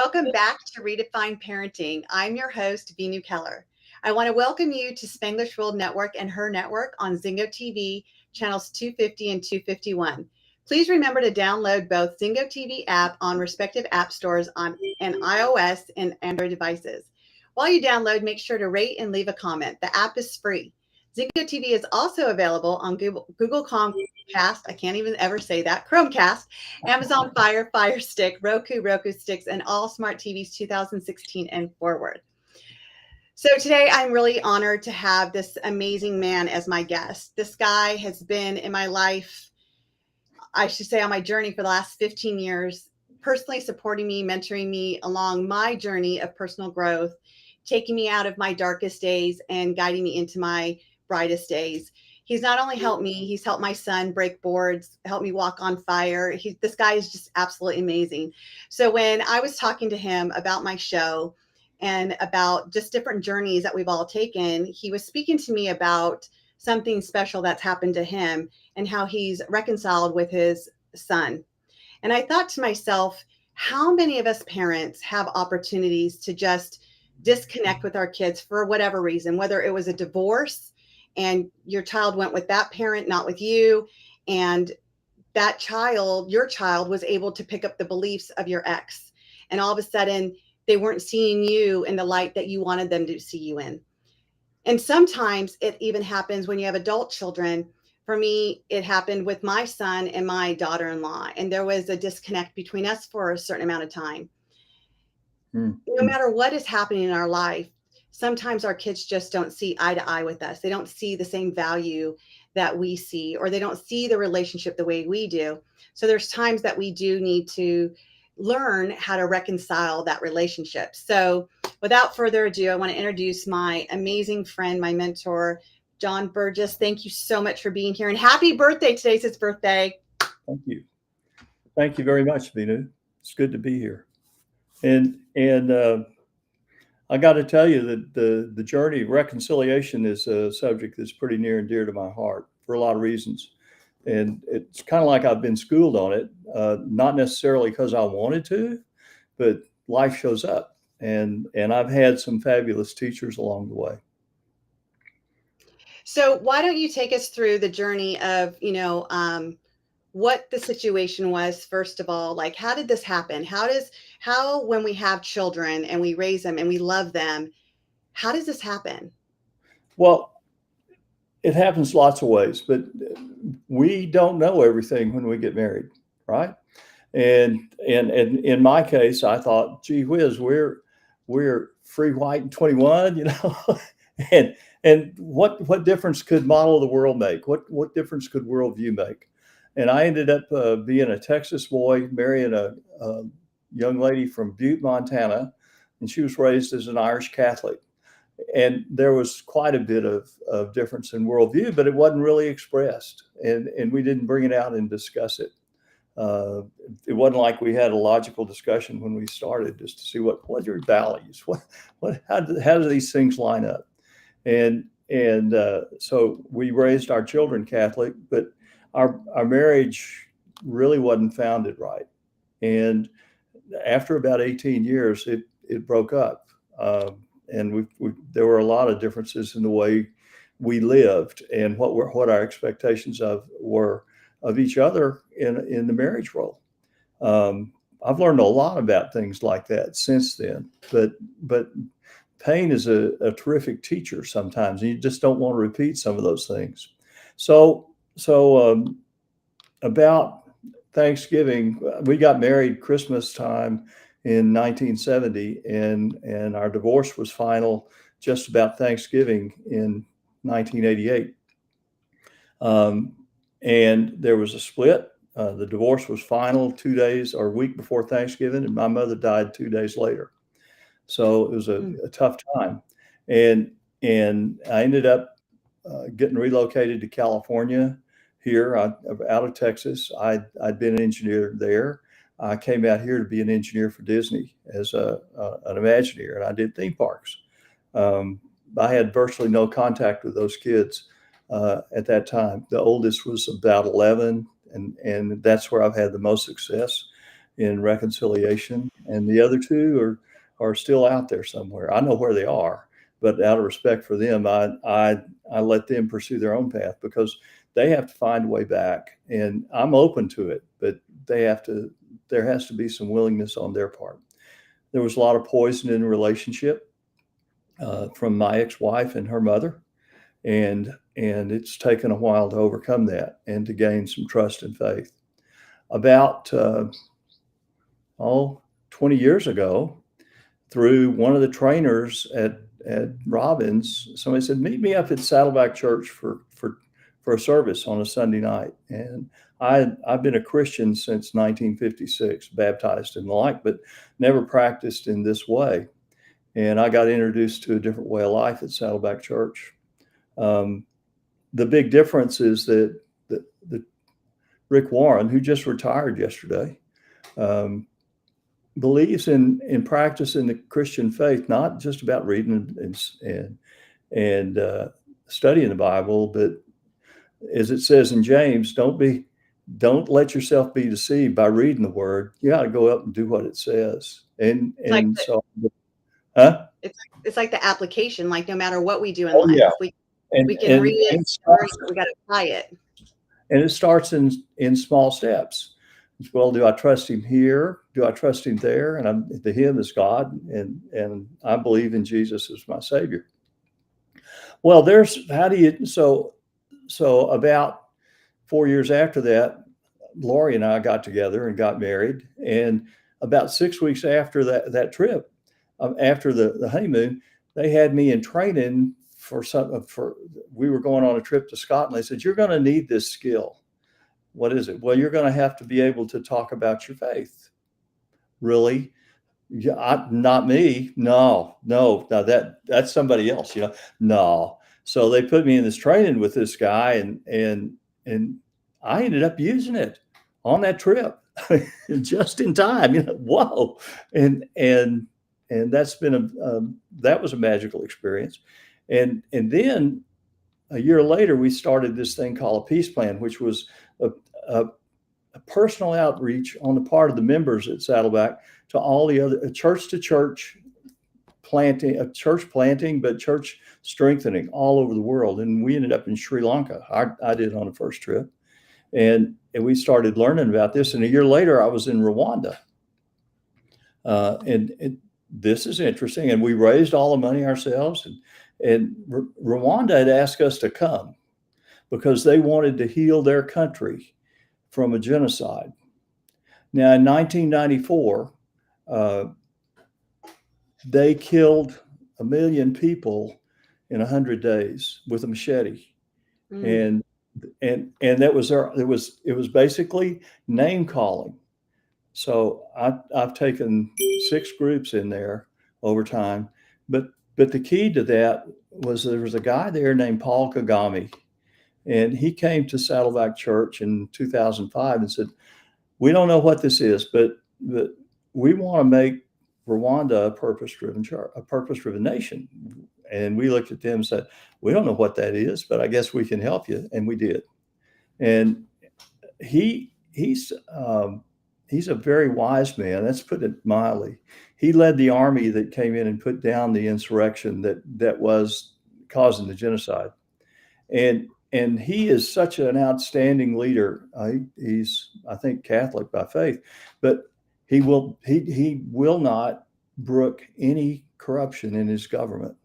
welcome back to Redefine Parenting. I'm your host, Veenu Keller. I want to welcome you to Spanglish World Network and H.E.R Network on Zingo TV, channels 250 and 251. Please remember to download both Zingo TV app on respective app stores on and iOS and Android devices. While you download, make sure to rate and leave a comment. The app is free. Zingo TV is also available on Google Chromecast. I can't even ever say that. Chromecast, Amazon Fire Stick, Roku Sticks, and all smart TVs 2016 and forward. So today I'm really honored to have this amazing man as my guest. This guy has been in my life, I should say on my journey for the last 15 years, personally supporting me, mentoring me along my journey of personal growth, taking me out of my darkest days and guiding me into my brightest days. He's not only helped me, he's helped my son break boards, helped me walk on fire. This guy is just absolutely amazing. So when I was talking to him about my show and about just different journeys that we've all taken, he was speaking to me about something special that's happened to him and how he's reconciled with his son. And I thought to myself, how many of us parents have opportunities to just disconnect with our kids for whatever reason, whether it was a divorce and your child went with that parent, not with you, and that child, your child, was able to pick up the beliefs of your ex, and all of a sudden they weren't seeing you in the light that you wanted them to see you in. And sometimes it even happens when you have adult children. For me, it happened with my son and my daughter-in-law, and there was a disconnect between us for a certain amount of time. No matter what is happening in our life, sometimes our kids just don't see eye to eye with us. They don't see the same value that we see, or they don't see the relationship the way we do. So there's times that we do need to learn how to reconcile that relationship. So without further ado, I want to introduce my amazing friend, my mentor, John Burgess. Thank you so much for being here, and happy birthday. Today's his birthday. Thank you. Thank you very much, Veenu. It's good to be here. And I got to tell you that the journey of reconciliation is a subject that's pretty near and dear to my heart for a lot of reasons. And it's kind of like I've been schooled on it, not necessarily because I wanted to, but life shows up. And I've had some fabulous teachers along the way. So why don't you take us through the journey of, what the situation was, first of all? Like, how did this happen? How when we have children and we raise them and we love them, how does this happen? Well, it happens lots of ways, but we don't know everything when we get married, right? And in my case, I thought, gee whiz, we're free, white, and 21, and what difference could model of the world make? What difference could worldview make? And I ended up being a Texas boy, marrying a young lady from Butte, Montana, and she was raised as an Irish Catholic. And there was quite a bit of difference in worldview, but it wasn't really expressed, and we didn't bring it out and discuss it. It wasn't like we had a logical discussion when we started just to see what are your values, how do these things line up, and so we raised our children Catholic, but our marriage really wasn't founded right, and after about 18 years, it broke up, and there were a lot of differences in the way we lived and what our expectations were of each other in the marriage role. I've learned a lot about things like that since then, but pain is a terrific teacher sometimes, and you just don't want to repeat some of those things. So about Thanksgiving, we got married Christmas time in 1970, and our divorce was final just about Thanksgiving in 1988. And there was a split. The divorce was final 2 days or a week before Thanksgiving, and my mother died 2 days later. So it was a tough time. And I ended up getting relocated to California here out of Texas. I'd been an engineer there. I came out here to be an engineer for Disney as an Imagineer, and I did theme parks. I had virtually no contact with those kids at that time. The oldest was about 11, and that's where I've had the most success in reconciliation. and the other two are still out there somewhere. I know where they are, but out of respect for them, I let them pursue their own path because they have to find a way back, and I'm open to it, but there has to be some willingness on their part. There was a lot of poison in the relationship from my ex-wife and her mother, and it's taken a while to overcome that and to gain some trust and faith. About 20 years ago, through one of the trainers at Robbins, somebody said, "Meet me up at Saddleback Church for a service on a Sunday night." And I've been a Christian since 1956, baptized and the like, but never practiced in this way. And I got introduced to a different way of life at Saddleback Church. The big difference is that the Rick Warren, who just retired yesterday, believes in practicing the Christian faith, not just about reading and studying the Bible, but as it says in James, don't let yourself be deceived by reading the word. You got to go up and do what it says. It's like the application, like no matter what we do in Oh yeah, life, we can read it, we got to apply it. And it starts in small steps. Well, do I trust him here? Do I trust him there? And the him is God, and I believe in Jesus as my Savior. Well, so about 4 years after that, Lori and I got together and got married. And about 6 weeks after that trip, after the honeymoon, they had me in training we were going on a trip to Scotland. They said, "You're going to need this skill." What is it? Well, you're going to have to be able to talk about your faith. Really? Yeah, not me. No, that's somebody else, no. So they put me in this training with this guy, and I ended up using it on that trip just in time, whoa. And that's been that was a magical experience. And then a year later, we started this thing called a peace plan, which was a personal outreach on the part of the members at Saddleback to all the other church to church planting, but church strengthening all over the world. And we ended up in Sri Lanka. I did on the first trip. And we started learning about this. And a year later, I was in Rwanda. And this is interesting. And we raised all the money ourselves. And Rwanda had asked us to come because they wanted to heal their country from a genocide. Now, in 1994, they killed 1 million people in 100 days with a machete. And that was it was basically name calling. So I've taken 6 groups in there over time, but the key to that was there was a guy there named Paul Kagame, and he came to Saddleback Church in 2005 and said, "We don't know what this is, but we want to make Rwanda a purpose-driven nation." And we looked at them and said, "We don't know what that is, but I guess we can help you." And we did. And he's a very wise man. Let's put it mildly. He led the army that came in and put down the insurrection that was causing the genocide. And he is such an outstanding leader. He's, I think, Catholic by faith, but he will not brook any corruption in his government.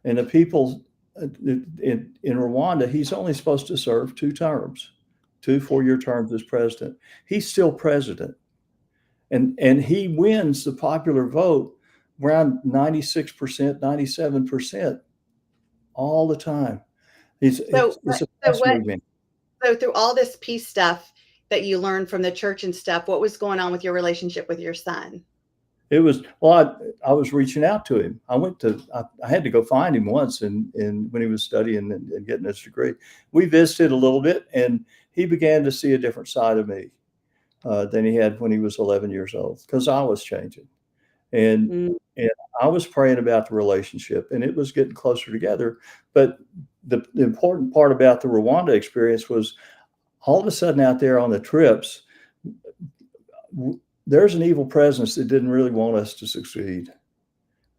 And the people in Rwanda, he's only supposed to serve 2 terms, 2 4-year terms as president. He's still president. And he wins the popular vote around 96%, 97% all the time. It's a fascinating. So through all this peace stuff that you learned from the church and stuff, what was going on with your relationship with your son? It was, I was reaching out to him. I had to go find him once and when he was studying and getting his degree. We visited a little bit, and he began to see a different side of me than he had when he was 11 years old, because I was changing. And I was praying about the relationship, and it was getting closer together. But the important part about the Rwanda experience was all of a sudden out there on the trips, there's an evil presence that didn't really want us to succeed.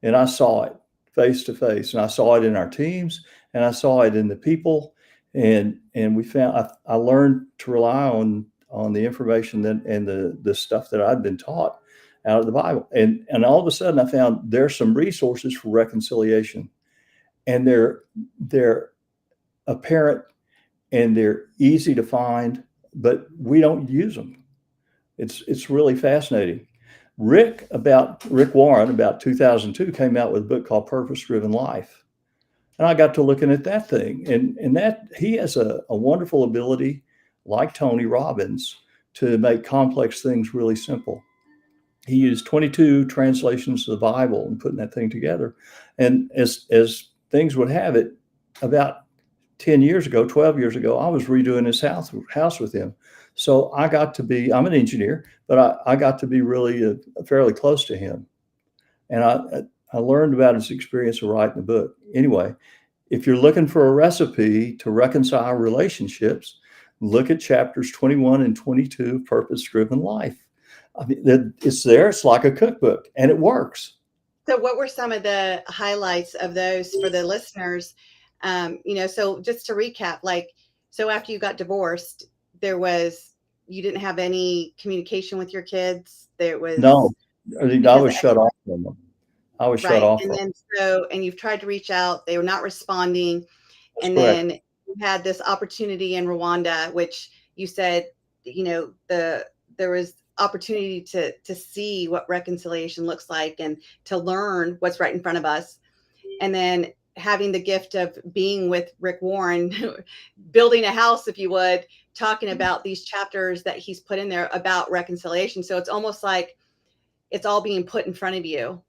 And I saw it face to face, and I saw it in our teams, and I saw it in the people. And we found I learned to rely on the information that and the stuff that I'd been taught out of the Bible. And all of a sudden I found there's some resources for reconciliation, and they're apparent and they're easy to find, but we don't use them. It's really fascinating. Rick Warren about 2002 came out with a book called Purpose Driven Life. And I got to looking at that thing, and that he has a wonderful ability, like Tony Robbins, to make complex things really simple. He used 22 translations of the Bible and putting that thing together. And as things would have it, about 10 years ago, 12 years ago, I was redoing his house with him. So I got to be, I'm an engineer, but I got to be really fairly close to him. And I learned about his experience of writing the book. Anyway, if you're looking for a recipe to reconcile relationships, look at chapters 21 and 22 of Purpose Driven Life. I mean, it's there. It's like a cookbook, and it works. So what were some of the highlights of those for the listeners? So just to recap, so after you got divorced, you didn't have any communication with your kids. There was No, I because was shut off from them. I was shut right. off And from then and you've tried to reach out, they were not responding. That's And correct. then you had this opportunity in Rwanda, which you said, there was opportunity to see what reconciliation looks like and to learn what's right in front of us. And then having the gift of being with Rick Warren, building a house, if you would, talking about these chapters that he's put in there about reconciliation. So it's almost like it's all being put in front of you.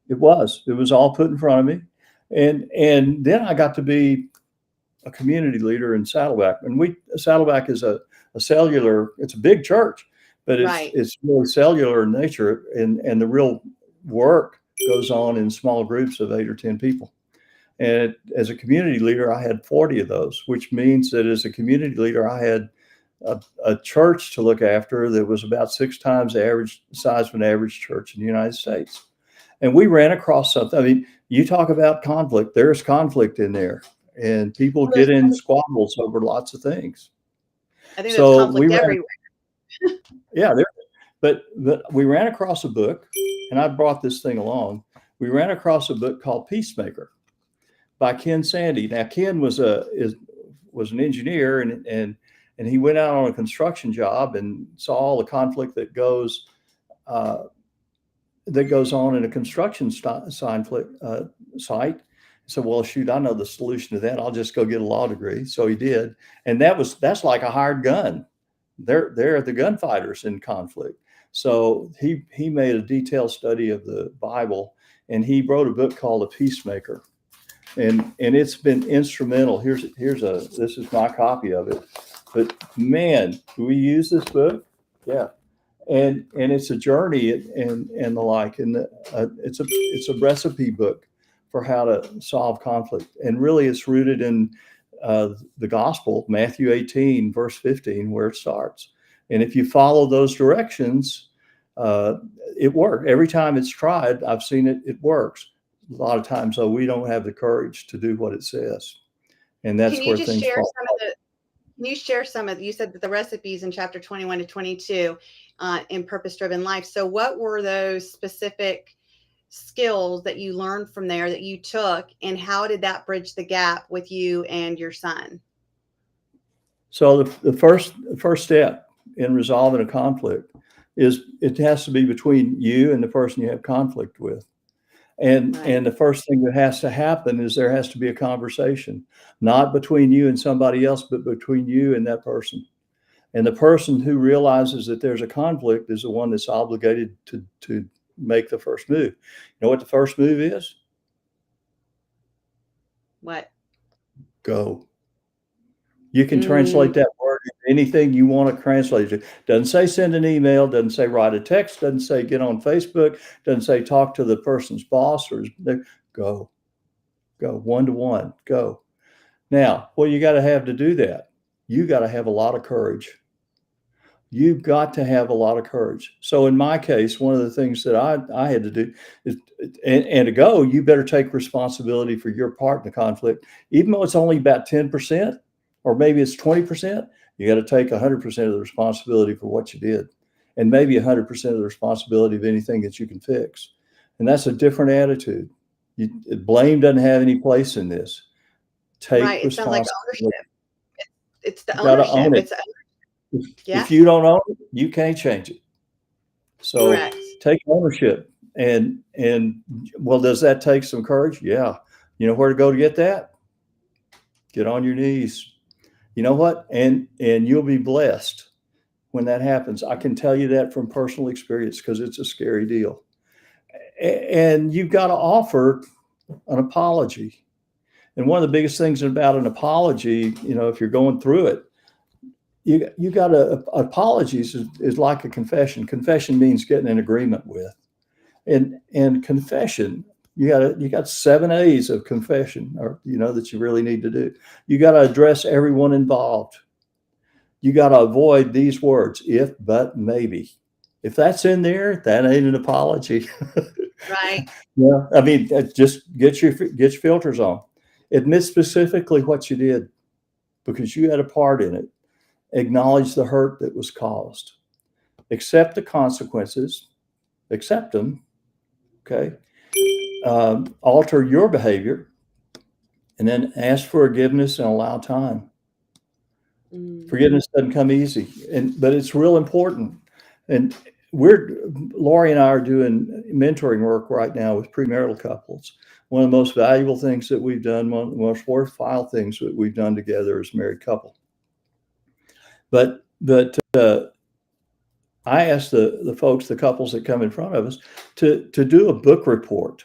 It was all put in front of me. And then I got to be a community leader in Saddleback. And Saddleback is a cellular, it's a big church, but Right. it's really cellular in nature. And the real work goes on in small groups of 8 or 10 people. And as a community leader, I had 40 of those, which means that as a community leader, I had a church to look after that was about 6 times the average size of an average church in the United States. And we ran across something. I mean, you talk about conflict, there's conflict in there, and people get in squabbles over lots of things. I think there's conflict everywhere. Yeah, but we ran across a book, and I brought this thing along. We ran across a book called Peacemaker by Ken Sande. Now, Ken was an engineer, and he went out on a construction job and saw all the conflict that goes on in a construction site. So, well, shoot, I know the solution to that. I'll just go get a law degree. So he did, and that's like a hired gun. They're the gunfighters in conflict. So he made a detailed study of the Bible, and he wrote a book called The Peacemaker. And it's been instrumental. This is my copy of it. But man, do we use this book? Yeah. And it's a journey and the like. And it's a recipe book for how to solve conflict. And really it's rooted in the gospel, Matthew 18, verse 15, where it starts. And if you follow those directions, it works. Every time it's tried, I've seen it works. A lot of times, though, we don't have the courage to do what it says. And that's where things fall. Can you share you said that the recipes in chapter 21 to 22 in Purpose Driven Life. So what were those specific skills that you learned from there that you took, and how did that bridge the gap with you and your son? So the first step in resolving a conflict is it has to be between you and the person you have conflict with. And the first thing that has to happen is there has to be a conversation, not between you and somebody else, but between you and that person. And the person who realizes that there's a conflict is the one that's obligated to make the first move. You know what the first move is? What? Go. You can translate that word into anything you want to translate it to. Doesn't say send an email, doesn't say write a text, doesn't say get on Facebook, doesn't say talk to the person's boss, or go one-to-one, go. Now, what you got to have to do that, you got to have a lot of courage. You've got to have a lot of courage. So in my case, one of the things that I had to do is, and to go, you better take responsibility for your part in the conflict, even though it's only about 10%, or maybe it's 20%, you got to take 100% of the responsibility for what you did, and maybe 100% of the responsibility of anything that you can fix. And that's a different attitude. Blame doesn't have any place in this. Take Right. It sounds like responsibility. ownership. It's the You got to ownership. own it. It's If yeah, you don't own it, you can't change it. So correct. take ownership. And well, does that take some courage? Yeah. You know where to go to get that? Get on your knees. You know what? And you'll be blessed when that happens. I can tell you that from personal experience because it's a scary deal. And you've got to offer an apology. And one of the biggest things about an apology, if you're going through it, you got to apologies is like a confession. Confession means getting in agreement with. And confession, you got 7 A's of confession, or that you really need to do. You got to address everyone involved. You got to avoid these words: if, but, maybe. If that's in there, that ain't an apology. Right. Yeah, I mean, just get your filters on. Admit specifically what you did because you had a part in it. Acknowledge the hurt that was caused. Accept the consequences. Accept them. Okay. Alter your behavior, and then ask for forgiveness and allow time. Mm. Forgiveness doesn't come easy, but it's real important. And Lori and I are doing mentoring work right now with premarital couples. One of the most valuable things that we've done, one of the most worthwhile things that we've done together as a married couple. But I asked the folks, the couples that come in front of us, to do a book report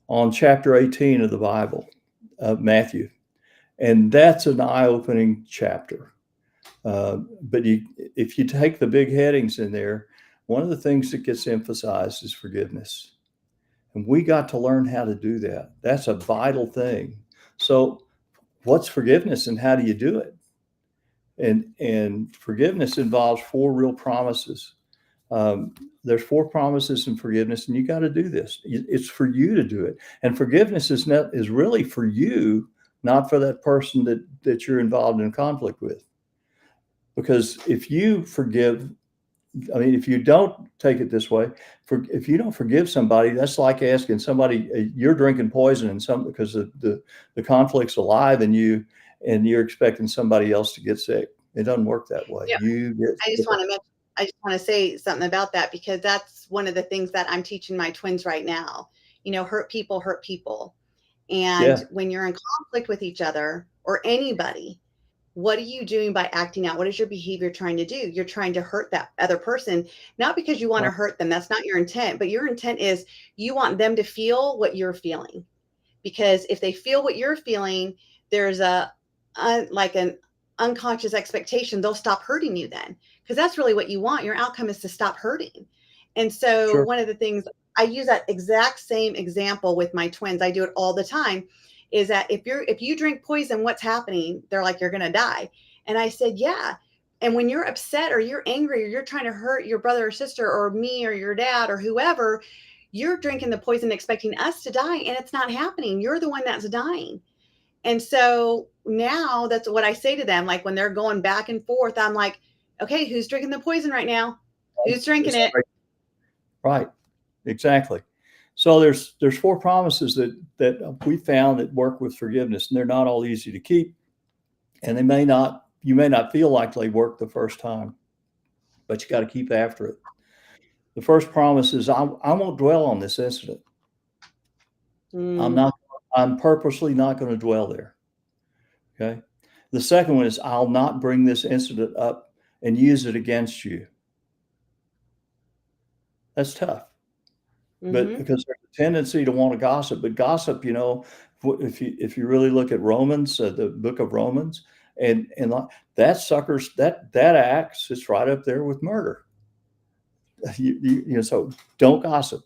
on chapter 18 of the Bible, Matthew. And that's an eye-opening chapter. But if you take the big headings in there, one of the things that gets emphasized is forgiveness. And we got to learn how to do that. That's a vital thing. So what's forgiveness and how do you do it? And forgiveness involves 4 real promises. There's 4 promises in forgiveness, and you got to do this. It's for you to do it. And forgiveness is really for you, not for that person that you're involved in conflict with. Because if you forgive, I mean, if you don't take it this way, if you don't forgive somebody, that's like asking somebody, you're drinking poison because the conflict's alive in you, and you're expecting somebody else to get sick. It doesn't work that way. Yeah. You get I just sick. want to mention, I just want to say something about that because that's one of the things that I'm teaching my twins right now. Hurt people hurt people. And Yeah, when you're in conflict with each other or anybody, what are you doing by acting out? What is your behavior trying to do? You're trying to hurt that other person, not because you want to right, hurt them. That's not your intent, but your intent is you want them to feel what you're feeling. Because if they feel what you're feeling, there's like an unconscious expectation they'll stop hurting you then, because that's really what you want. Your outcome is to stop hurting. And so sure, one of the things, I use that exact same example with my twins, I do it all the time, is that if you drink poison, what's happening? They're like, you're going to die. And I said, yeah. And when you're upset or you're angry or you're trying to hurt your brother or sister or me or your dad or whoever, you're drinking the poison expecting us to die, and it's not happening. You're the one that's dying. And so now that's what I say to them. Like when they're going back and forth, I'm like, okay, who's drinking the poison right now? Who's drinking it's it? right, exactly. So there's 4 promises that we found that work with forgiveness, and they're not all easy to keep, and you may not feel like they work the first time, but you got to keep after it. The first promise is I won't dwell on this incident. Mm, I'm purposely not going to dwell there. Okay. The second one is I'll not bring this incident up and use it against you. That's tough, but mm-hmm. because there's a tendency to want to gossip, but gossip, if you really look at Romans, the book of Romans, and that suckers that acts, it's right up there with murder. So don't gossip.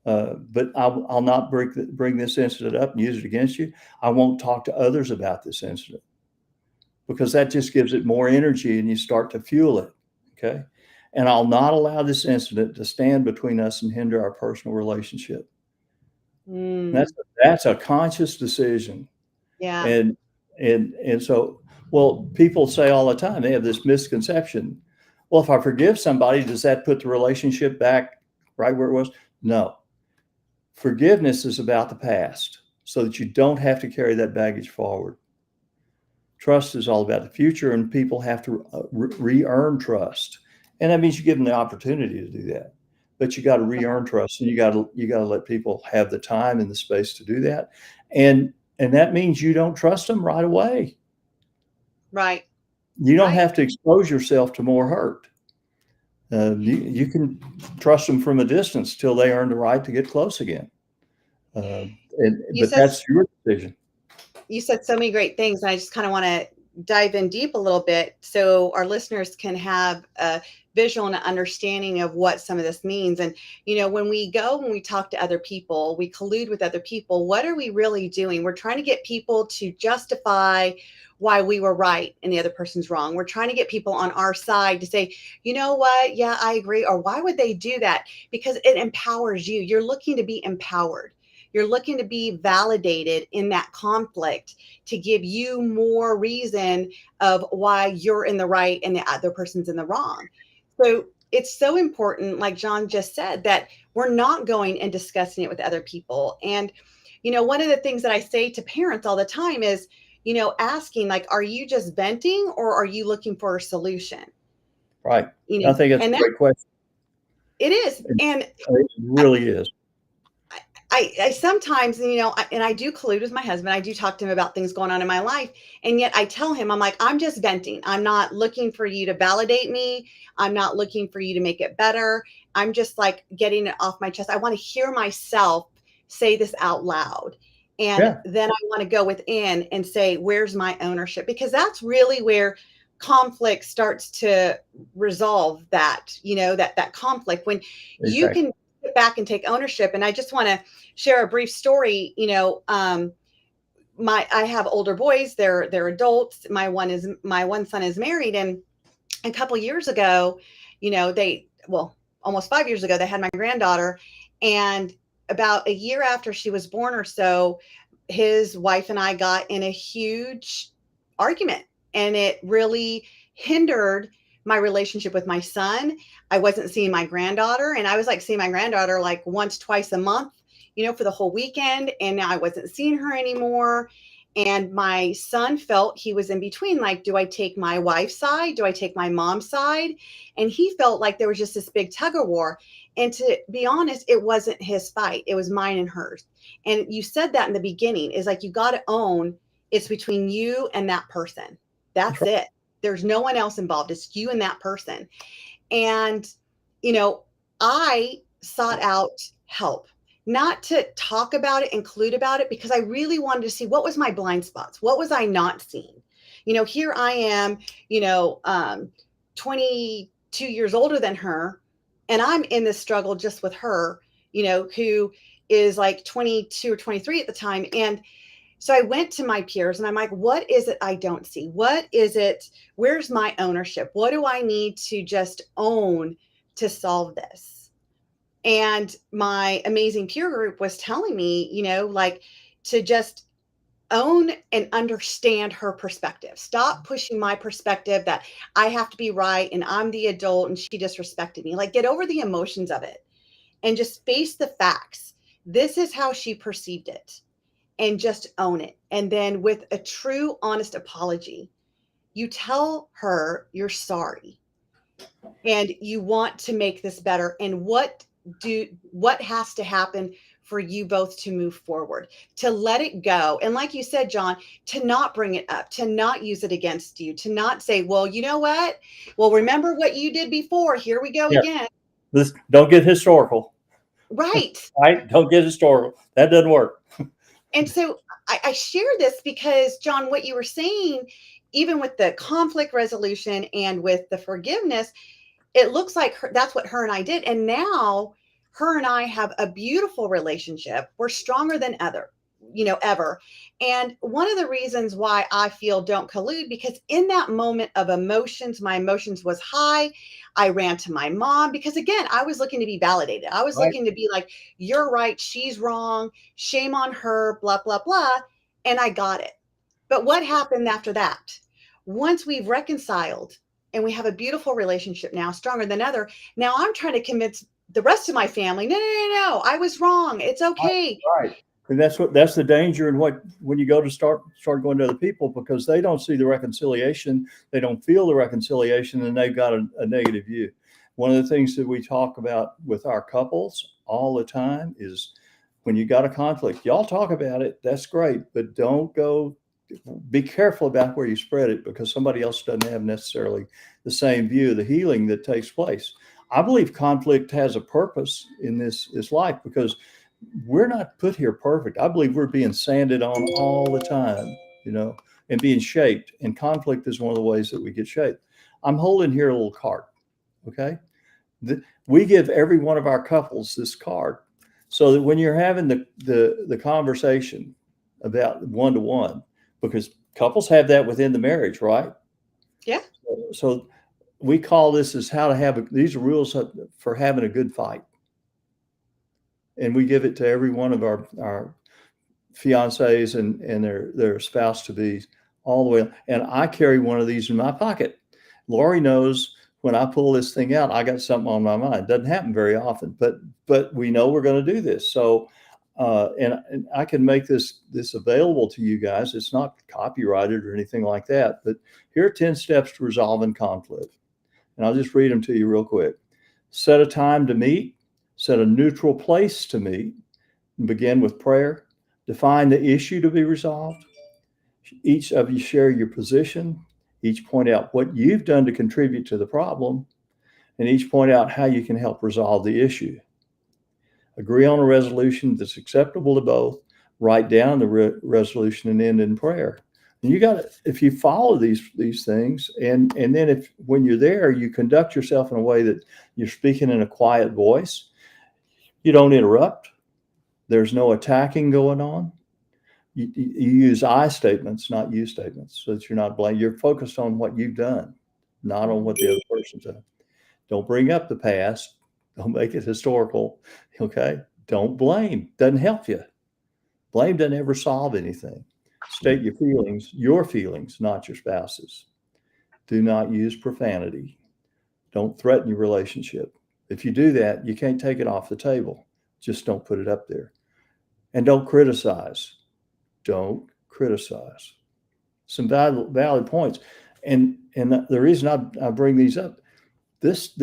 But I'll not bring this incident up and use it against you. I won't talk to others about this incident because that just gives it more energy and you start to fuel it. Okay. And I'll not allow this incident to stand between us and hinder our personal relationship. That's Mm, that's a conscious decision. yeah. And and so, well, people say all the time, they have this misconception. Well, if I forgive somebody, does that put the relationship back right where it was? No. Forgiveness is about the past so that you don't have to carry that baggage forward. Trust is all about the future, and people have to re-earn trust. And that means you give them the opportunity to do that. But you got to re-earn trust, and you got to let people have the time and the space to do that. And that means you don't trust them right away. Right. You don't Right. have to expose yourself to more hurt. You can trust them from a distance till they earn the right to get close again. You But said that's your decision. you said so many great things, and I just kind of want to dive in deep a little bit so our listeners can have a visual and an understanding of what some of this means. And when we talk to other people, we collude with other people, what are we really doing? We're trying to get people to justify why we were right and the other person's wrong. We're trying to get people on our side to say, you know what, yeah, I agree, or why would they do that? Because it empowers you. You're looking to be empowered. You're looking to be validated in that conflict to give you more reason of why you're in the right and the other person's in the wrong. So it's so important, like John just said, that we're not going and discussing it with other people. And, one of the things that I say to parents all the time is, asking, like, are you just venting or are you looking for a solution? Right. I think that's And a that great question. it is. It And really is. I sometimes, and I do collude with my husband. I do talk to him about things going on in my life. And yet I tell him, I'm like, I'm just venting. I'm not looking for you to validate me. I'm not looking for you to make it better. I'm just like getting it off my chest. I want to hear myself say this out loud. And Yeah, then I want to go within and say, where's my ownership? Because that's really where conflict starts to resolve that conflict when you exactly. can sit back and take ownership. And I just want to share a brief story. I have older boys. They're adults. My one son is married, and a couple years ago, almost 5 years ago, they had my granddaughter, and about a year after she was born or so, his wife and I got in a huge argument, and it really hindered my relationship with my son. I wasn't seeing my granddaughter, and I was like seeing my granddaughter like once, twice a month, for the whole weekend. And now I wasn't seeing her anymore. And my son felt he was in between. Like, do I take my wife's side? Do I take my mom's side? And he felt like there was just this big tug of war. And to be honest, it wasn't his fight, it was mine and hers. And you said that in the beginning, is like, you got to own it's between you and that person. That's That's right. it. There's no one else involved. It's you and that person. And, you know, I sought out help, not to talk about it, include about it, because I really wanted to see what was my blind spots. What was I not seeing? Here I am, you know, um, 22 years older than her, and I'm in this struggle just with her, who is like 22 or 23 at the time. And so I went to my peers and I'm like, what is it I don't see? What is it? Where's my ownership? What do I need to just own to solve this? And my amazing peer group was telling me, like, to just own and understand her perspective. Stop pushing my perspective that I have to be right and I'm the adult and she disrespected me. Like, get over the emotions of it and just face the facts. This is how she perceived it, and just own it. And then with a true, honest apology, you tell her you're sorry and you want to make this better, and what has to happen for you both to move forward, to let it go. And like you said, John, to not bring it up, to not use it against you, to not say, well, you know what? Well, remember what you did before. Here we go Yeah. again. Don't get historical. Right. Right? Don't get historical. That doesn't work. And so I share this because, John, what you were saying, even with the conflict resolution and with the forgiveness, it looks like that's what her and I did. And now her and I have a beautiful relationship. We're stronger than ever. ever. And one of the reasons why I feel don't collude, because in that moment of emotions, my emotions was high. I ran to my mom because, again, I was looking to be validated. I was Right. looking to be like, you're right, she's wrong, shame on her, blah, blah, blah. And I got it. But what happened after that? Once we've reconciled and we have a beautiful relationship now, stronger than ever, now I'm trying to convince the rest of my family, no, no, no, no, I was wrong. It's Right. okay. Right. And that's the danger in what when you go to start going to other people, because they don't see the reconciliation, they don't feel the reconciliation, and they've got a negative view. One of the things that we talk about with our couples all the time is when you got a conflict, y'all talk about it. That's great, but don't go. Be careful about where you spread it, because somebody else doesn't have necessarily the same view of the healing that takes place. I believe conflict has a purpose in this life, because we're not put here perfect. I believe we're being sanded on all the time, and being shaped. And conflict is one of the ways that we get shaped. I'm holding here a little card. Okay. We give every one of our couples this card, so that when you're having the conversation about one to one, because couples have that within the marriage, right? Yeah. So we call this as how to have these are rules for having a good fight. And we give it to every one of our fiancés and their spouse to be all the way. And I carry one of these in my pocket. Lori knows when I pull this thing out, I got something on my mind. It doesn't happen very often, but we know we're going to do this. So, and I can make this available to you guys. It's not copyrighted or anything like that, but here are 10 steps to resolving conflict. And I'll just read them to you real quick. Set a time to meet, set a neutral place to meet, and begin with prayer. Define the issue to be resolved. Each of you share your position. Each point out what you've done to contribute to the problem, and each point out how you can help resolve the issue. Agree on a resolution that's acceptable to both. Write down the resolution and end in prayer. And you got to, if you follow these things, and then if when you're there, you conduct yourself in a way that you're speaking in a quiet voice. You don't interrupt. There's no attacking going on. You use I statements, not you statements, so that you're not blaming. You're focused on what you've done, not on what the other person's done. Don't bring up the past. Don't make it historical. Okay. Don't blame. Doesn't help you. Blame doesn't ever solve anything. State your feelings, not your spouse's. Do not use profanity. Don't threaten your relationship. If you do that, you can't take it off the table. Just don't put it up there. And don't criticize. Don't criticize. Some valid points. And the reason I bring these up, this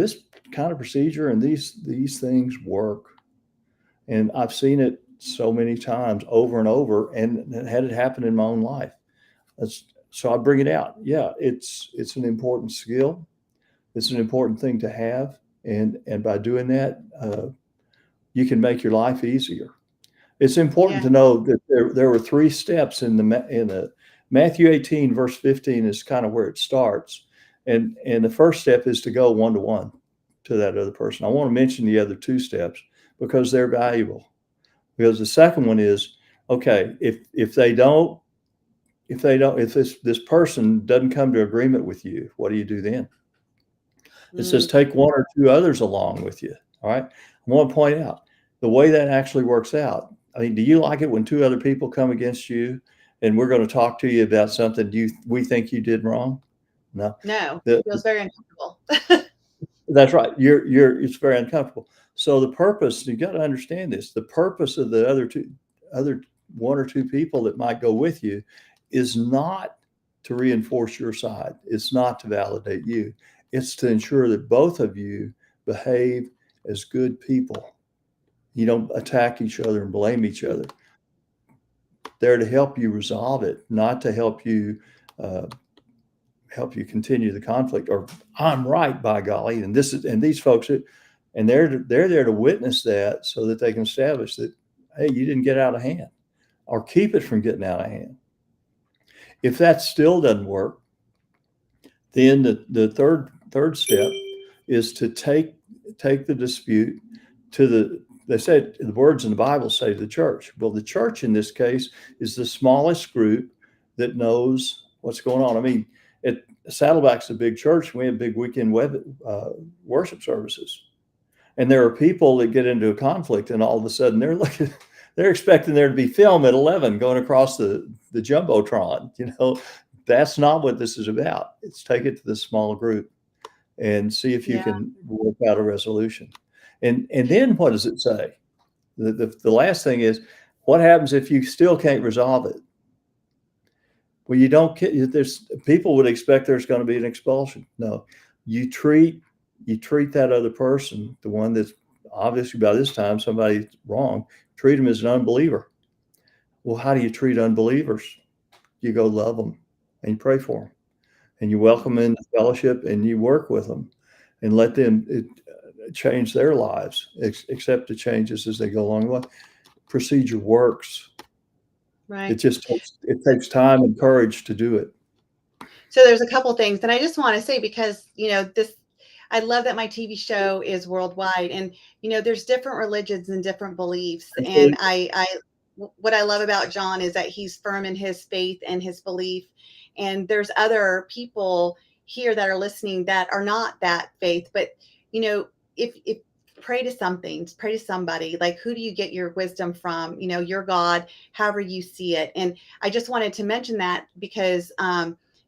kind of procedure and these things work. And I've seen it so many times over and over, and had it happen in my own life. So I bring it out. Yeah, it's an important skill. It's an important thing to have. And by doing that, you can make your life easier. It's important Yeah. to know that there were 3 steps in the Matthew 18 verse 15 is kind of where it starts, and the first step is to go one to one to that other person. I want to mention the other 2 steps because they're valuable. Because the second one is, okay, if this person doesn't come to agreement with you, what do you do then? It says Mm. take 1 or 2 others along with you. All right. I want to point out the way that actually works out. I mean, do you like it when 2 other people come against you and we're going to talk to you about something we think you did wrong? No. No, The, feels very uncomfortable. that's right. It's very uncomfortable. So the purpose, you got to understand this. The purpose of the other 1 or 2 people that might go with you is not to reinforce your side. It's not to validate you. It's to ensure that both of you behave as good people. You don't attack each other and blame each other. They're to help you resolve it, not to help you continue the conflict. Or I'm right, by golly, and these folks, and they're there to witness that so that they can establish that, hey, you didn't get out of hand, or keep it from getting out of hand. If that still doesn't work, then the third step is to take the dispute to they said the words in the Bible say the church. Well, the church in this case is the smallest group that knows what's going on. I mean, Saddleback's a big church. We have big weekend worship services, and there are people that get into a conflict, and all of a sudden they're expecting there to be film at 11 going across the jumbotron. That's not what this is about. It's take it to this small group and see if you Yeah. can work out a resolution. And then what does it say? The last thing is, what happens if you still can't resolve it? Well, you don't. There's people would expect there's going to be an expulsion. No, you treat that other person, the one that's obviously by this time somebody's wrong. Treat them as an unbeliever. Well, how do you treat unbelievers? You go love them and you pray for them and you welcome them into fellowship and you work with them and let them change their lives, accept the changes as they go along the way. Procedure works. Right. It takes time and courage to do it. So there's a couple things, and I just want to say, because I love that my TV show is worldwide, and there's different religions and different beliefs, and what I love about John is that he's firm in his faith and his belief, and there's other people here that are listening that are not that faith, but if pray to somebody, like, who do you get your wisdom from? Your God, however you see it. And I just wanted to mention that because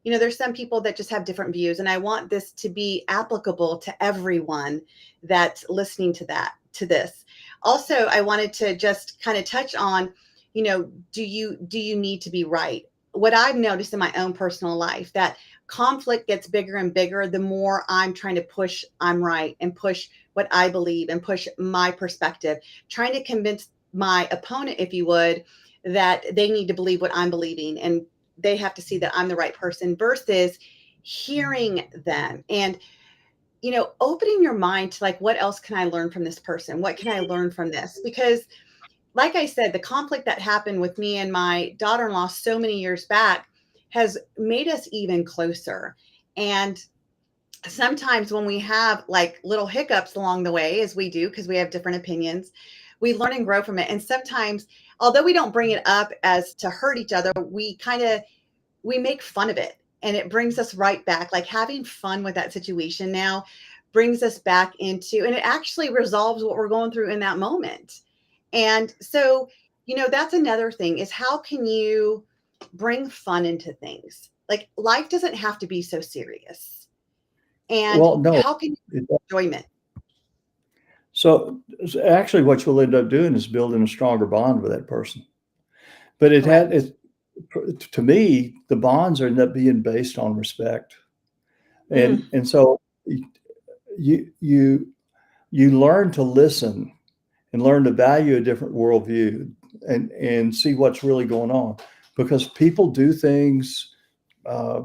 there's some people that just have different views, and I want this to be applicable to everyone that's listening to this. Also, I wanted to just kind of touch on, do you need to be right? What I've noticed in my own personal life, that conflict gets bigger and bigger the more I'm trying to push I'm right and push what I believe and push my perspective, trying to convince my opponent, if you would, that they need to believe what I'm believing, and they have to see that I'm the right person, versus hearing them and opening your mind to, like, what else can I learn from this person? What can I learn from this? Because, like I said, the conflict that happened with me and my daughter-in-law so many years back has made us even closer. And sometimes when we have like little hiccups along the way, as we do, because we have different opinions, we learn and grow from it. And sometimes, although we don't bring it up as to hurt each other, we make fun of it, and it brings us right back. Like, having fun with that situation now brings us back into, and it actually resolves what we're going through in that moment. And so, that's another thing, is how can you bring fun into things? Like, life doesn't have to be so serious. And Well, no. how can you enjoyment? So actually, what you'll end up doing is building a stronger bond with that person. But Correct. to me, the bonds end up being based on respect, Mm, and so you learn to listen and learn to value a different worldview and see what's really going on, because people do things uh,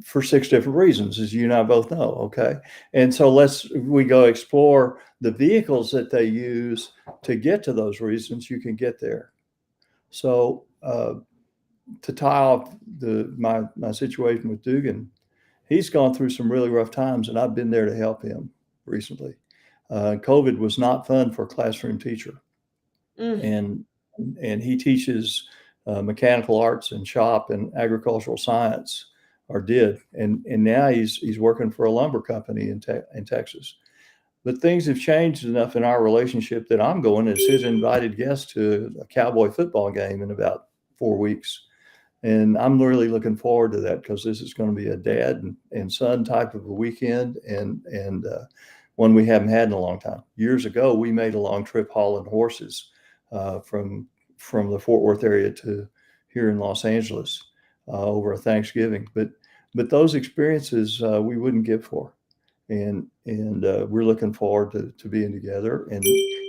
for 6 different reasons, as you and I both know. Okay. And so we go explore the vehicles that they use to get to those reasons. You can get there. So, to tie off my situation with Dugan, he's gone through some really rough times, and I've been there to help him recently. COVID was not fun for a classroom teacher, mm, and he teaches mechanical arts and shop and agricultural science, or did, and now he's working for a lumber company in Texas. But things have changed enough in our relationship that I'm going as his invited guest to a Cowboy football game in about 4 weeks. And I'm really looking forward to that, because this is going to be a dad and son type of a weekend, and one we haven't had in a long time. Years ago, we made a long trip hauling horses from the Fort Worth area to here in Los Angeles over a Thanksgiving. But those experiences we wouldn't give for, and we're looking forward to being together. And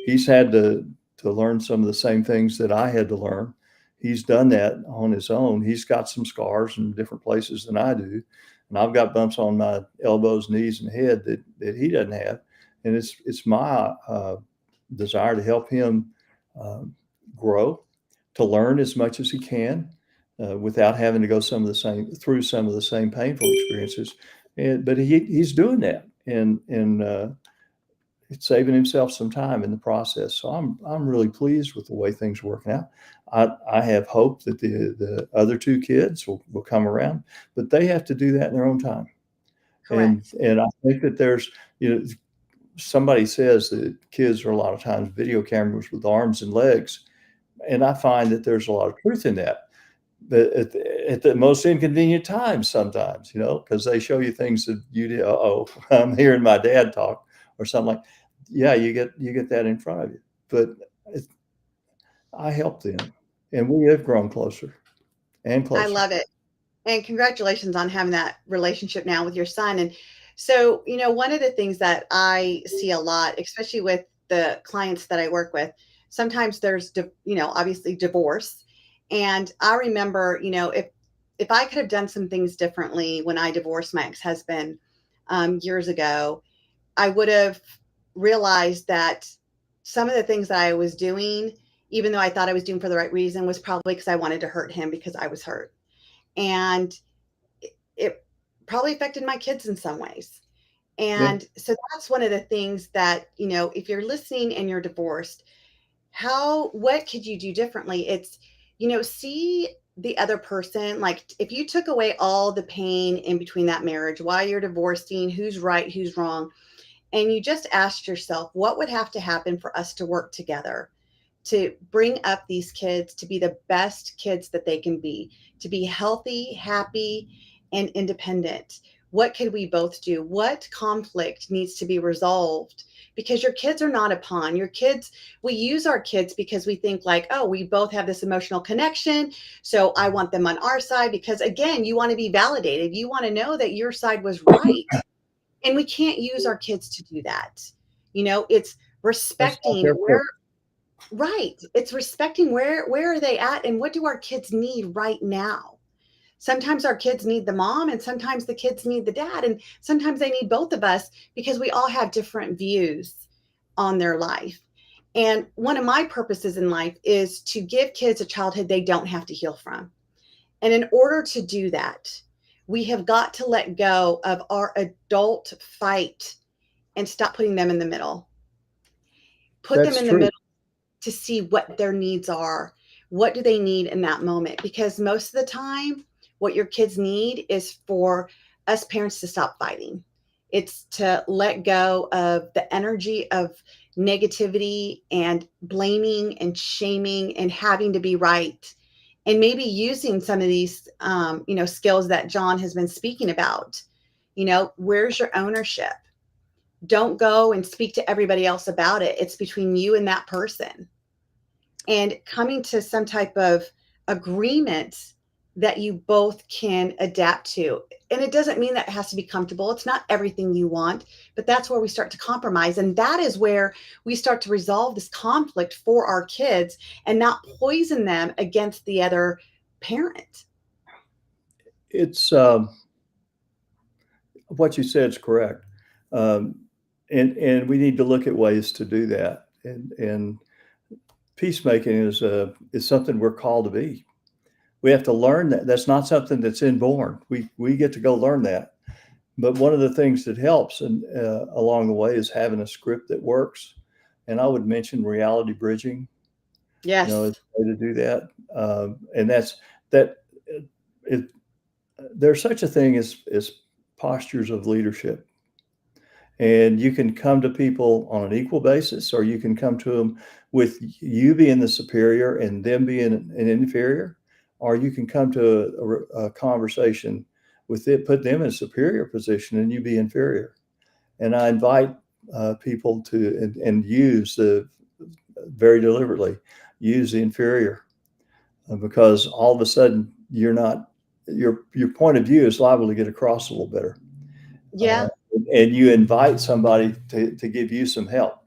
he's had to learn some of the same things that I had to learn. He's done that on his own. He's got some scars in different places than I do, and I've got bumps on my elbows, knees, and head that he doesn't have. And it's my desire to help him grow, to learn as much as he can, without having to go through some of the same painful experiences. But he's doing that, and saving himself some time in the process. So I'm really pleased with the way things are working out. I have hope that the other two kids will come around, but they have to do that in their own time. Correct. And I think that there's, somebody says that kids are a lot of times video cameras with arms and legs. And I find that there's a lot of truth in that. But at the most inconvenient times sometimes, because they show you things that you do. I'm hearing my dad talk or something like, yeah, you get that in front of you. But I help them, and we have grown closer and I closer. love it. And congratulations on having that relationship now with your son. And so, one of the things that I see a lot, especially with the clients that I work with, sometimes there's, obviously divorce. And I remember, if I could have done some things differently when I divorced my ex-husband years ago, I would have realized that some of the things that I was doing, even though I thought I was doing for the right reason, was probably because I wanted to hurt him because I was hurt. And it probably affected my kids in some ways. Yeah, And so that's one of the things that, if you're listening and you're divorced, what could you do differently? It's, see the other person. Like if you took away all the pain in between that marriage, why you're divorcing, who's right, who's wrong, and you just asked yourself, what would have to happen for us to work together to bring up these kids to be the best kids that they can be, to be healthy, happy, and independent? What could we both do? What conflict needs to be resolved? Because your kids are not a pawn. Your kids, we use our kids because we think like, oh, we both have this emotional connection. So I want them on our side because, again, you want to be validated. You want to know that your side was right. And we can't use our kids to do that. It's that's not respecting their where. purpose. Right. It's respecting where are they at and what do our kids need right now? Sometimes our kids need the mom and sometimes the kids need the dad and sometimes they need both of us because we all have different views on their life. And one of my purposes in life is to give kids a childhood they don't have to heal from. And in order to do that, we have got to let go of our adult fight and stop putting them in the middle. Put them That's in the true. middle to see what their needs are. What do they need in that moment? Because most of the time, what your kids need is for us parents to stop fighting. It's to let go of the energy of negativity and blaming and shaming and having to be right. And maybe using some of these, skills that John has been speaking about. Where's your ownership? Don't go and speak to everybody else about it. It's between you and that person and coming to some type of agreement that you both can adapt to. And it doesn't mean that it has to be comfortable. It's not everything you want, but that's where we start to compromise. And that is where we start to resolve this conflict for our kids and not poison them against the other parent. It's what you said is correct, um, and we need to look at ways to do that. And peacemaking is something we're called to be. We have to learn that. That's not something that's inborn. We get to go learn that. But one of the things that helps and along the way is having a script that works. And I would mention reality bridging, as Yes. a way to do that. And that's that. It, there's such a thing as postures of leadership. And you can come to people on an equal basis, or you can come to them with you being the superior and them being an inferior, or you can come to a conversation with it, put them in a superior position and you be inferior. And I invite people to and use the very deliberately use the inferior because all of a sudden you're not your point of view is liable to get across a little better. Uh, Yeah. and you invite somebody to give you some help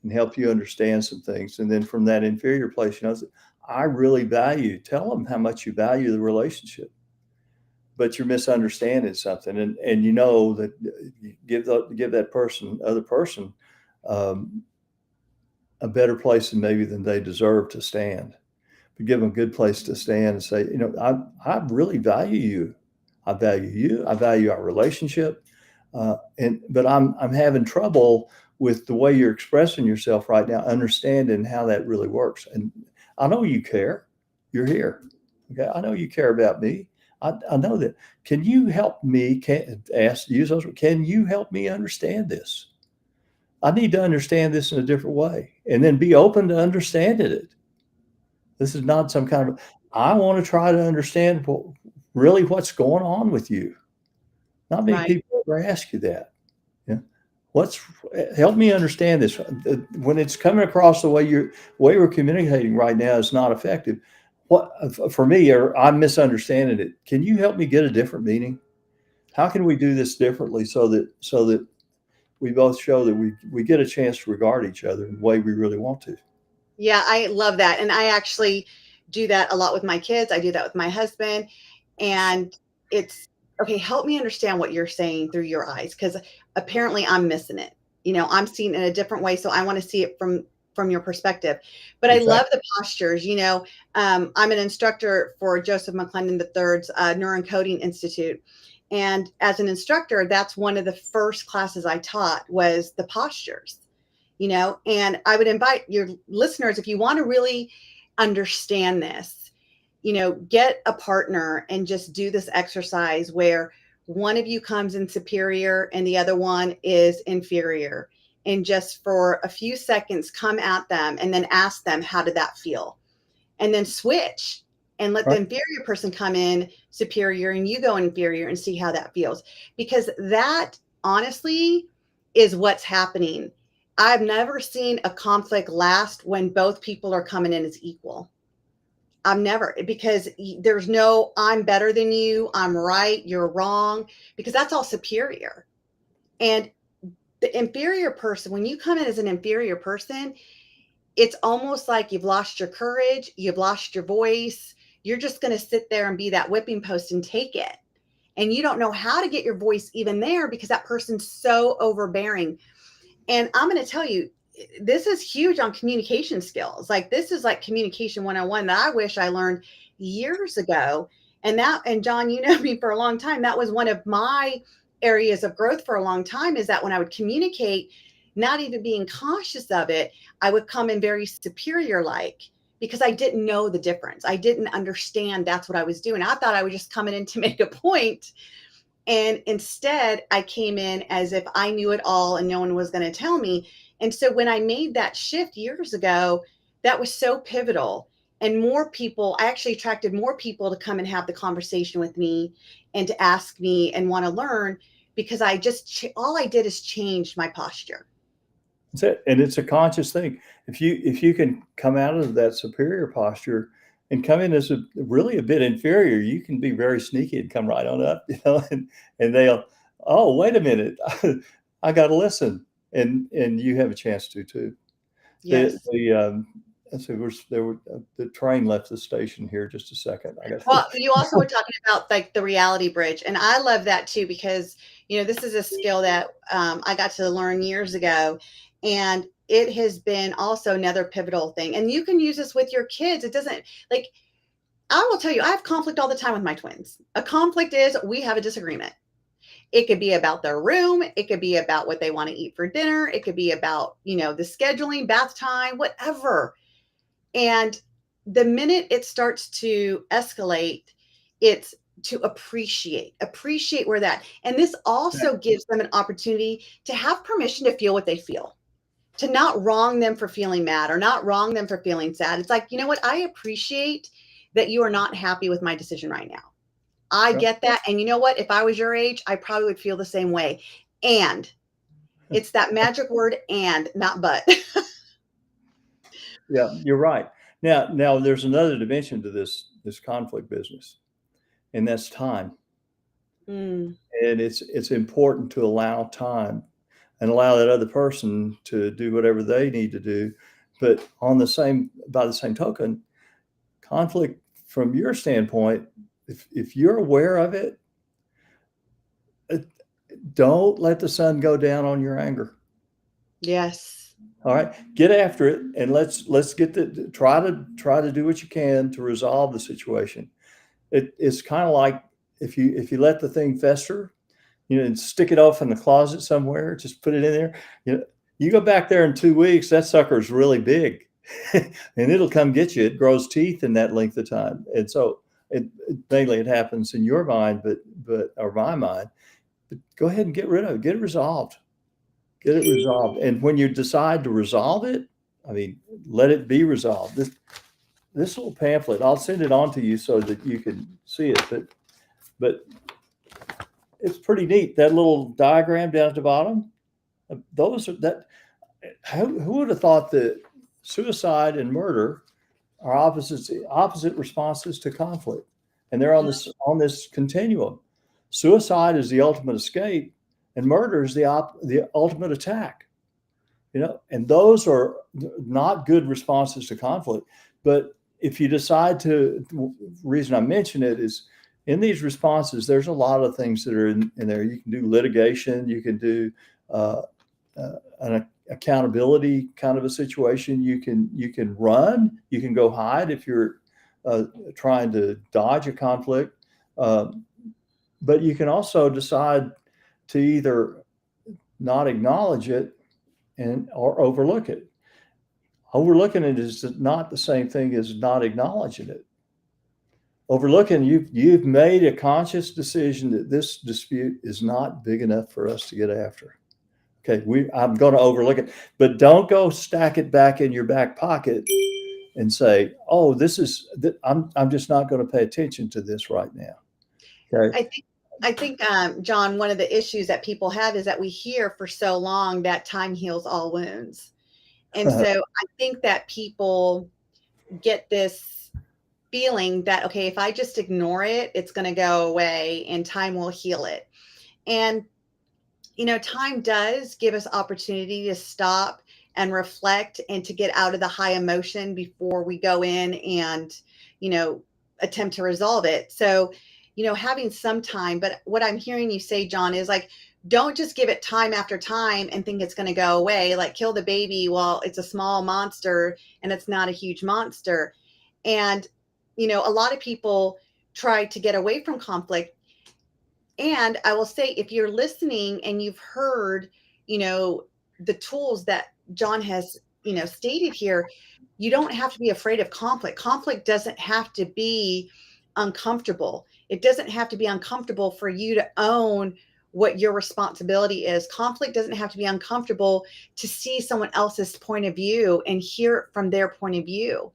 and help you understand some things. And then from that inferior place, I really tell them how much you value the relationship, but you're misunderstanding something. And that you give that other person, um, a better place than they deserve to stand. But give them a good place to stand and say, I really value you. I value you. I value our relationship. But I'm having trouble with the way you're expressing yourself right now, understanding how that really works. And I know you care. You're here. Okay. I know you care about me. I know that. Can you help me? Use those. Can you help me understand this? I need to understand this in a different way, and then be open to understanding it. This is not some kind of, I want to try to understand really what's going on with you. Not many Right. people ever ask you that. Yeah. What's Help me understand this. When it's coming across the way we're communicating right now is not effective. What for me, or I'm misunderstanding it. Can you help me get a different meaning? How can we do this differently so that we both show that we get a chance to regard each other in the way we really want to? Yeah, I love that. And I actually do that a lot with my kids. I do that with my husband. And it's okay, help me understand what you're saying through your eyes, because apparently I'm missing it. I'm seeing it in a different way. So I want to see it from your perspective. But I love Exactly. the postures. I'm an instructor for Joseph McClendon III's Neuroencoding Institute. And as an instructor, that's one of the first classes I taught was the postures. And I would invite your listeners, if you want to really understand this, get a partner and just do this exercise where one of you comes in superior and the other one is inferior. And just for a few seconds, come at them and then ask them, how did that feel? And then switch and let the Right. inferior person come in superior and you go inferior and see how that feels. Because that honestly is what's happening. I've never seen a conflict last when both people are coming in as equal. I've never, because there's no, I'm better than you, I'm right, you're wrong, because that's all superior. And the inferior person, when you come in as an inferior person, it's almost like you've lost your courage, you've lost your voice. You're just going to sit there and be that whipping post and take it. And you don't know how to get your voice even there because that person's so overbearing. And I'm going to tell you, this is huge on communication skills. Like, this is like communication 101 that I wish I learned years ago. And John, you know me for a long time. That was one of my areas of growth for a long time, is that when I would communicate, not even being cautious of it, I would come in very superior like, because I didn't know the difference. I didn't understand that's what I was doing. I thought I was just coming in to make a point, and instead, I came in as if I knew it all and no one was going to tell me. And so when I made that shift years ago, that was so pivotal. And more people, I actually attracted more people to come and have the conversation with me and to ask me and want to learn, because all I did is change my posture. That's it. And it's a conscious thing. If you can come out of that superior posture and come in as really a bit inferior, you can be very sneaky and come right on up, and they'll, oh, wait a minute, I got to listen, and you have a chance to too. Yes. Let's see, the train left the station here. Just a second. I got. Well, you also were talking about like the reality bridge. And I love that too, because, this is a skill that I got to learn years ago. And it has been also another pivotal thing. And you can use this with your kids. It doesn't, like, I will tell you, I have conflict all the time with my twins. A conflict is we have a disagreement. It could be about their room. It could be about what they want to eat for dinner. It could be about, the scheduling, bath time, whatever. And the minute it starts to escalate, it's to appreciate where that. And this also gives them an opportunity to have permission to feel what they feel, to not wrong them for feeling mad or not wrong them for feeling sad. It's like, you know what? I appreciate that you are not happy with my decision right now. I Yep. get that. And you know what? If I was your age, I probably would feel the same way. And it's that magic word, and not but. Yeah, you're right. Now there's another dimension to this conflict business, and that's time. Mm, And it's important to allow time and allow that other person to do whatever they need to do. But by the same token, conflict from your standpoint, if you're aware of it, uh, don't let the sun go down on your anger. yes. All right, get after it, and let's try to do what you can to resolve the situation. It's kind of like if you let the thing fester, and stick it off in the closet somewhere, just put it in there. You know, You go back there in 2 weeks, that sucker's really big, and it'll come get you. It grows teeth in that length of time, and so mainly it happens in your mind, but or my mind. But go ahead and get rid of it. Get it resolved. Get it resolved. And when you decide to resolve it, I mean, let it be resolved. This little pamphlet, I'll send it on to you so that you can see it. But it's pretty neat. That little diagram down at the bottom. Those are that. Who would have thought that suicide and murder are opposite responses to conflict, and they're on this continuum. Suicide is the ultimate escape, and murder is the ultimate attack. And those are not good responses to conflict. But if you decide to, the reason I mention it is in these responses, there's a lot of things that are in there. You can do litigation, you can do an accountability kind of a situation. You can run, you can go hide if you're trying to dodge a conflict. But you can also decide to either not acknowledge it or overlook it. Overlooking it is not the same thing as not acknowledging it. Overlooking, you've made a conscious decision that this dispute is not big enough for us to get after. Okay, I'm going to overlook it, but don't go stack it back in your back pocket and say, "Oh, I'm just not going to pay attention to this right now." Okay. I think, John, one of the issues that people have is that we hear for so long that time heals all wounds. And so I think that people get this feeling that, okay, if I just ignore it, it's going to go away and time will heal it. And, time does give us opportunity to stop and reflect and to get out of the high emotion before we go in and, attempt to resolve it. So, having some time, but what I'm hearing you say, John, is like, don't just give it time after time and think it's going to go away. Like kill the baby while it's a small monster and it's not a huge monster. And, a lot of people try to get away from conflict. And I will say, if you're listening and you've heard, the tools that John has, stated here, you don't have to be afraid of conflict. Conflict doesn't have to be uncomfortable. It doesn't have to be uncomfortable for you to own what your responsibility is. Conflict doesn't have to be uncomfortable to see someone else's point of view and hear it from their point of view.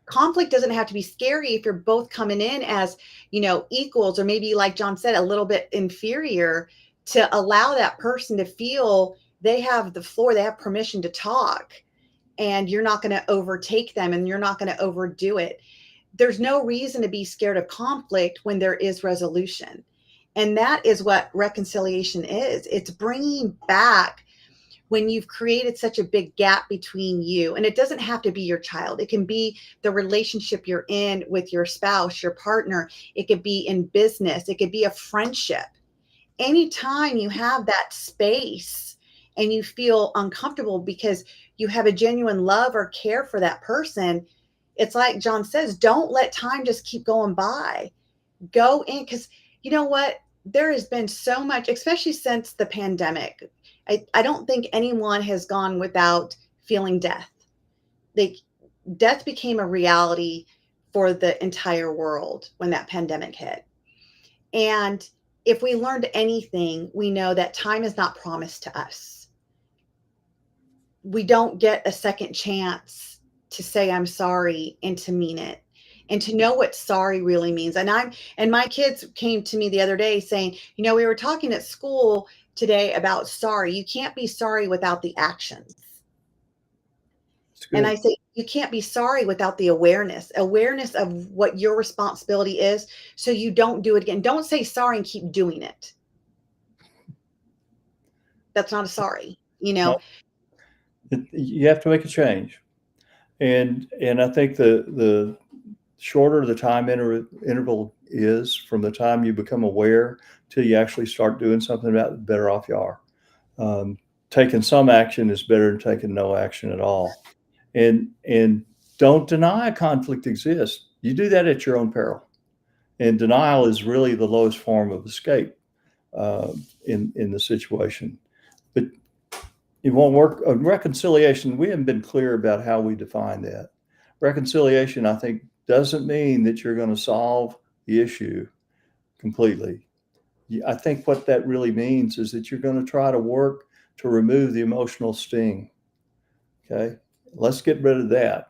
Conflict doesn't have to be scary if you're both coming in as, equals, or maybe, like John said, a little bit inferior, to allow that person to feel they have the floor, they have permission to talk, and you're not going to overtake them and you're not going to overdo it. There's no reason to be scared of conflict when there is resolution. And that is what reconciliation is. It's bringing back when you've created such a big gap between you. And it doesn't have to be your child. It can be the relationship you're in with your spouse, your partner. It could be in business. It could be a friendship. Anytime you have that space and you feel uncomfortable because you have a genuine love or care for that person, it's like John says, don't let time just keep going by. Go in, because you know what? There has been so much, especially since the pandemic. I don't think anyone has gone without feeling death. Like, death became a reality for the entire world when that pandemic hit. And if we learned anything, we know that time is not promised to us. We don't get a second chance to say I'm sorry and to mean it and to know what sorry really means. And my kids came to me the other day saying, we were talking at school today about sorry. You can't be sorry without the actions. And I say, you can't be sorry without the awareness of what your responsibility is, so you don't do it again. Don't say sorry and keep doing it. That's not a sorry, No, you have to make a change. And I think the shorter the time interval is from the time you become aware till you actually start doing something about it, the better off you are. Taking some action is better than taking no action at all. And don't deny a conflict exists. You do that at your own peril. And denial is really the lowest form of escape in the situation. But it won't work. Reconciliation, we haven't been clear about how we define that. Reconciliation, I think, doesn't mean that you're going to solve the issue completely. I think what that really means is that you're going to try to work to remove the emotional sting. Okay, let's get rid of that,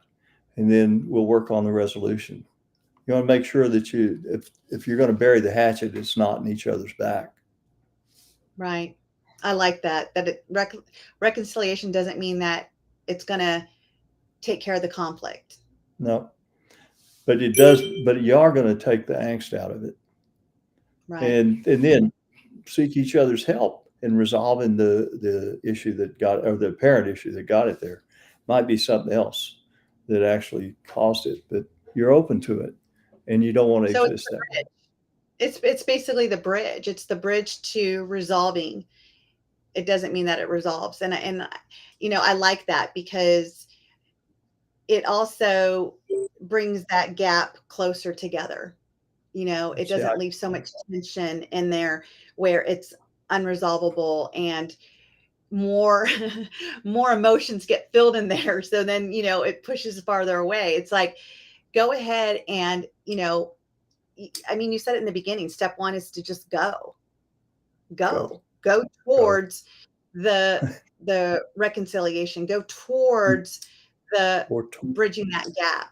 and then we'll work on the resolution. You want to make sure that if you're going to bury the hatchet, it's not in each other's back. Right. I like that. Reconciliation doesn't mean that it's going to take care of the conflict. No, but it does. But you are going to take the angst out of it, Right. and then seek each other's help in resolving the issue that got, or the apparent issue that got it there. Might be something else that actually caused it, but you're open to it, and you don't want to So exist that way. it's basically the bridge. It's the bridge to resolving. It doesn't mean that it resolves. And I like that because it also brings that gap closer together. It See, doesn't leave so much tension in there where it's unresolvable and more more emotions get filled in there. So then, it pushes farther away. It's like, go ahead and, you said it in the beginning. Step one is to just go go, go. towards the reconciliation, go towards the Or bridging that gap.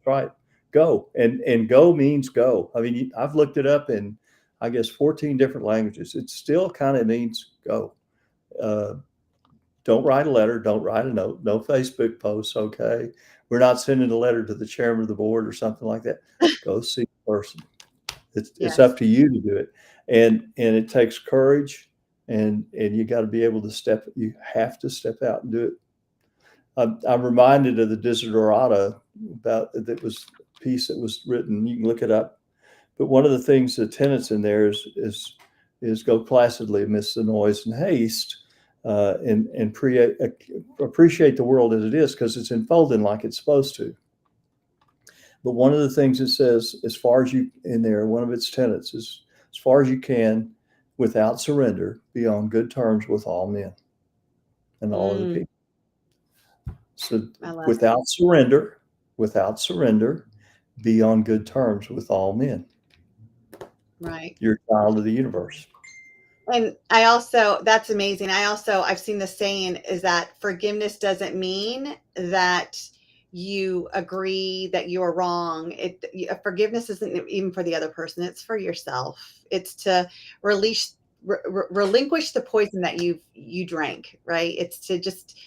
right, go, and go means go. I mean, I've looked it up in, I guess, 14 different languages. It still kind of means go. Uh, don't write a letter. Don't write a note. No Facebook posts. Okay, we're not sending a letter to the chairman of the board or something like that. Go see the person. It's Yes. up to you to do it, and it takes courage, and you got to be able to step. You have to step out and do it. I'm reminded of the Desiderata about that was a piece that was written. You can look it up. But one of the things, the tenets in there is go placidly amidst the noise and haste, and appreciate the world as it is, because it's unfolding like it's supposed to. But one of the things it says, as far as you in there, one of its tenets is, as far as you can, without surrender, be on good terms with all men and all other people. So I love without surrender, be on good terms with all men. right. You're a child of the universe. And that's amazing. I've seen the saying is that forgiveness doesn't mean that you agree that you are wrong. Forgiveness isn't even for the other person. It's for yourself. It's to relinquish the poison that you drank, right? It's to just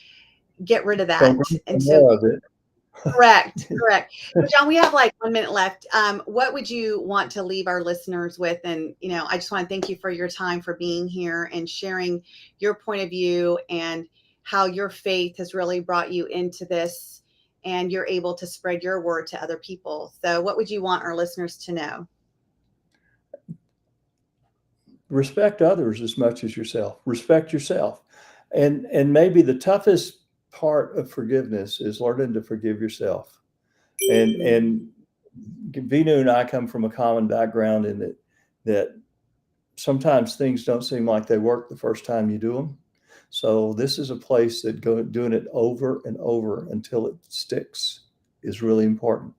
get rid of Don't that. drink And so more of it. correct. So, John, we have like 1 minute left. What would you want to leave our listeners with? And, I just want to thank you for your time, for being here and sharing your point of view and how your faith has really brought you into this and you're able to spread your word to other people. So what would you want our listeners to know? Respect others as much as yourself. Respect yourself. And maybe the toughest part of forgiveness is learning to forgive yourself. And Veenu and I come from a common background in that sometimes things don't seem like they work the first time you do them. So this is a place that doing it over and over until it sticks is really important.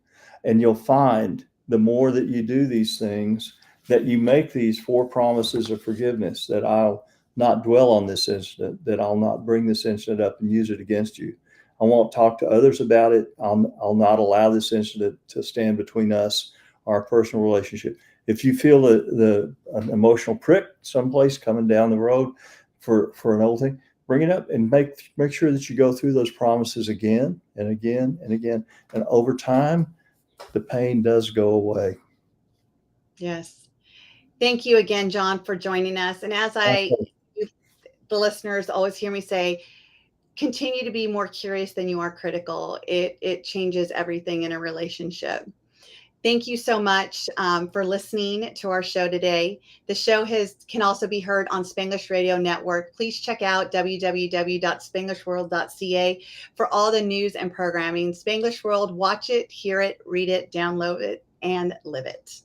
And you'll find the more that you do these things, that you make these 4 promises of forgiveness, that I'll not dwell on this incident, that I'll not bring this incident up and use it against you. I won't talk to others about it. I'll not allow this incident to stand between us, our personal relationship. If you feel an emotional prick someplace coming down the road for an old thing, bring it up and make sure that you go through those promises again and again and again. And over time, the pain does go away. Yes. Thank you again, John, for joining us. And as the listeners always hear me say, continue to be more curious than you are critical. It changes everything in a relationship. Thank you so much for listening to our show today. The show can also be heard on Spanglish Radio Network. Please check out www.spanglishworld.ca for all the news and programming. Spanglish World, watch it, hear it, read it, download it, and live it.